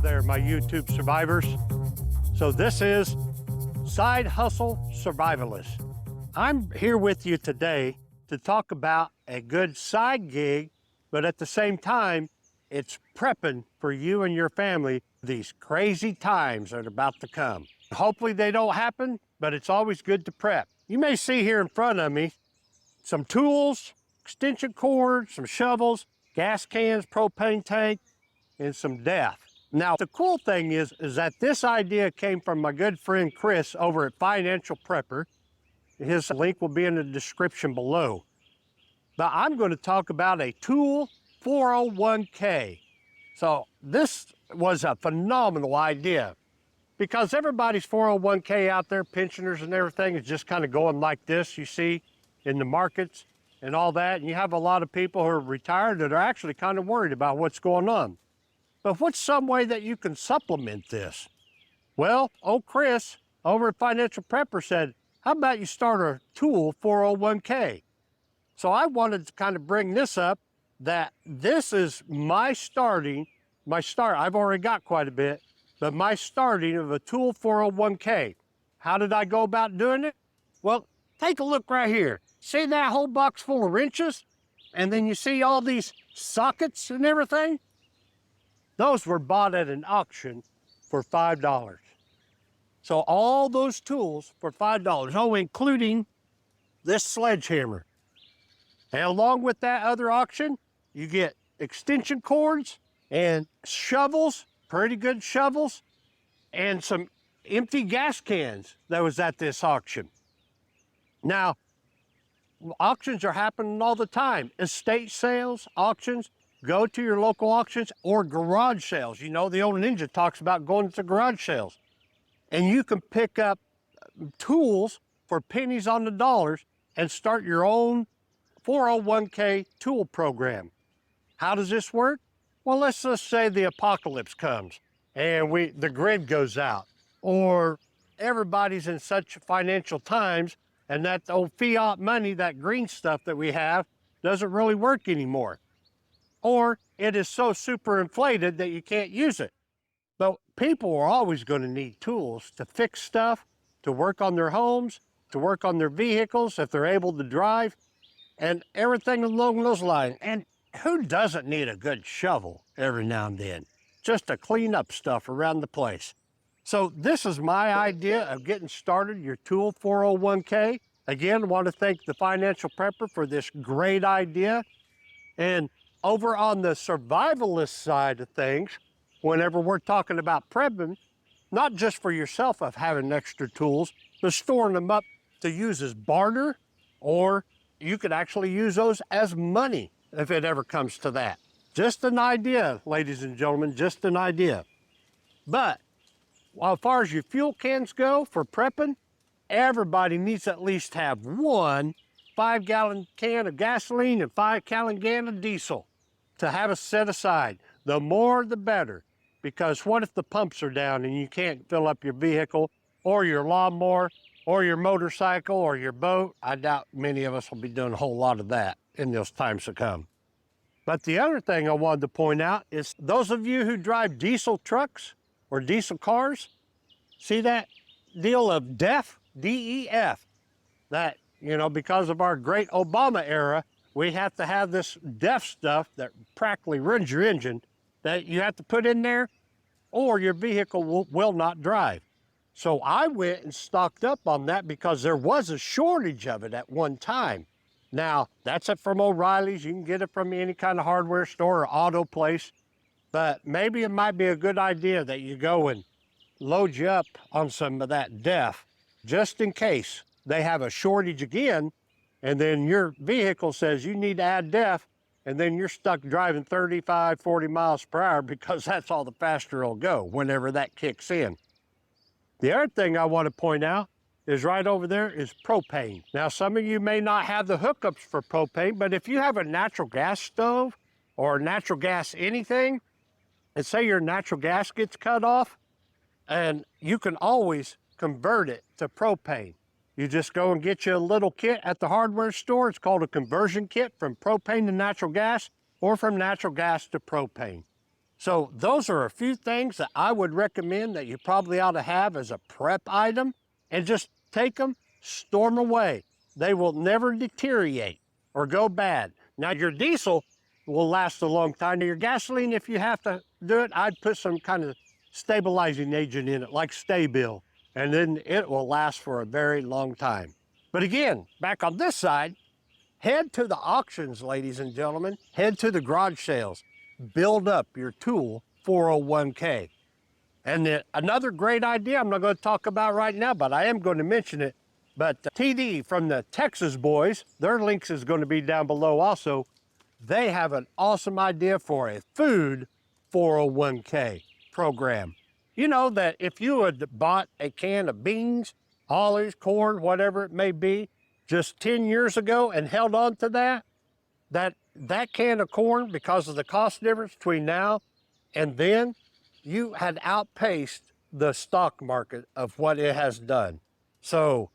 there, my YouTube survivors. So this is Side Hustle Survivalist. I'm here with you today to talk about a good side gig, but at the same time, it's prepping for you and your family these crazy times that are about to come. Hopefully they don't happen, but it's always good to prep. You may see here in front of me some tools, extension cord, some shovels, gas cans, propane tank, and some DEF. Now, the cool thing is that this idea came from my good friend Chris over at Financial Prepper. His link will be in the description below. But I'm going to talk about a tool 401k. So this was a phenomenal idea because everybody's 401k out there, pensioners and everything, is just kind of going like this, you see, in the markets and all that. And you have a lot of people who are retired that are actually kind of worried about what's going on. But what's some way that you can supplement this? Well, old Chris over at Financial Prepper said, how about you start a tool 401k? So I wanted to kind of bring this up, that this is my start, I've already got quite a bit, but my starting of a tool 401k. How did I go about doing it? Well, take a look right here. See that whole box full of wrenches? And then you see all these sockets and everything? Those were bought at an auction for $5. So all those tools for $5, oh, including this sledgehammer. And along with that other auction, you get extension cords and shovels, pretty good shovels, and some empty gas cans that was at this auction. Now, auctions are happening all the time. Estate sales, auctions, go to your local auctions or garage sales. You know, the old ninja talks about going to garage sales. And you can pick up tools for pennies on the dollars and start your own 401k tool program. How does this work? Well, let's just say the apocalypse comes and the grid goes out, or everybody's in such financial times and that old fiat money, that green stuff that we have, doesn't really work anymore. Or it is so super inflated that you can't use it. But people are always going to need tools to fix stuff, to work on their homes, to work on their vehicles if they're able to drive, and everything along those lines. And who doesn't need a good shovel every now and then, just to clean up stuff around the place? So this is my idea of getting started your tool 401k. Again, I want to thank the Financial Prepper for this great idea. And over on the survivalist side of things, whenever we're talking about prepping, not just for yourself of having extra tools, but storing them up to use as barter, or you could actually use those as money if it ever comes to that. Just an idea, ladies and gentlemen, just an idea. But as far as your fuel cans go for prepping, everybody needs to at least have one 5-gallon can of gasoline and 5-gallon can of diesel to have a set aside. The more, the better. Because what if the pumps are down and you can't fill up your vehicle or your lawnmower or your motorcycle or your boat? I doubt many of us will be doing a whole lot of that in those times to come. But the other thing I wanted to point out is those of you who drive diesel trucks or diesel cars, see that deal of DEF, D-E-F, that, you know, because of our great Obama era, we have to have this DEF stuff that practically ruins your engine that you have to put in there or your vehicle will not drive. So I went and stocked up on that because there was a shortage of it at one time. Now, that's it from O'Reilly's. You can get it from any kind of hardware store or auto place. But maybe it might be a good idea that you go and load you up on some of that DEF just in case they have a shortage again, and then your vehicle says you need to add DEF, and then you're stuck driving 35, 40 miles per hour because that's all the faster it'll go whenever that kicks in. The other thing I want to point out is right over there is propane. Now, some of you may not have the hookups for propane, but if you have a natural gas stove or natural gas anything, and say your natural gas gets cut off, and you can always convert it to propane. You just go and get you a little kit at the hardware store. It's called a conversion kit from propane to natural gas or from natural gas to propane. So those are a few things that I would recommend that you probably ought to have as a prep item, and just take them, store them away. They will never deteriorate or go bad. Now your diesel will last a long time. Now your gasoline, if you have to do it, I'd put some kind of stabilizing agent in it, like Sta-Bil, and then it will last for a very long time. But again, back on this side, head to the auctions, ladies and gentlemen. Head to the garage sales. Build up your tool 401k. And then another great idea I'm not going to talk about right now, but I am going to mention it. But TD from the Texas boys, their links is going to be down below also. They have an awesome idea for a food 401k program. You know that if you had bought a can of beans, olives, corn, whatever it may be, just 10 years ago and held on to that can of corn, because of the cost difference between now and then, you had outpaced the stock market of what it has done. So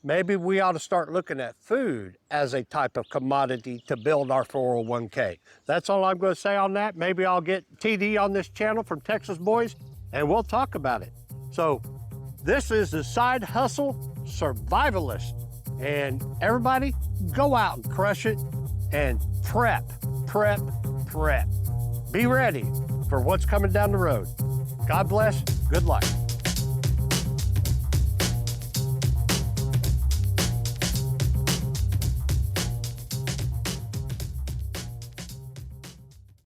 maybe we ought to start looking at food as a type of commodity to build our 401k. That's all I'm going to say on that. Maybe I'll get TD on this channel from Texas Boys and we'll talk about it. So this is the Side Hustle Survivalist. And everybody, go out and crush it and prep. Be ready for what's coming down the road. God bless. Good luck.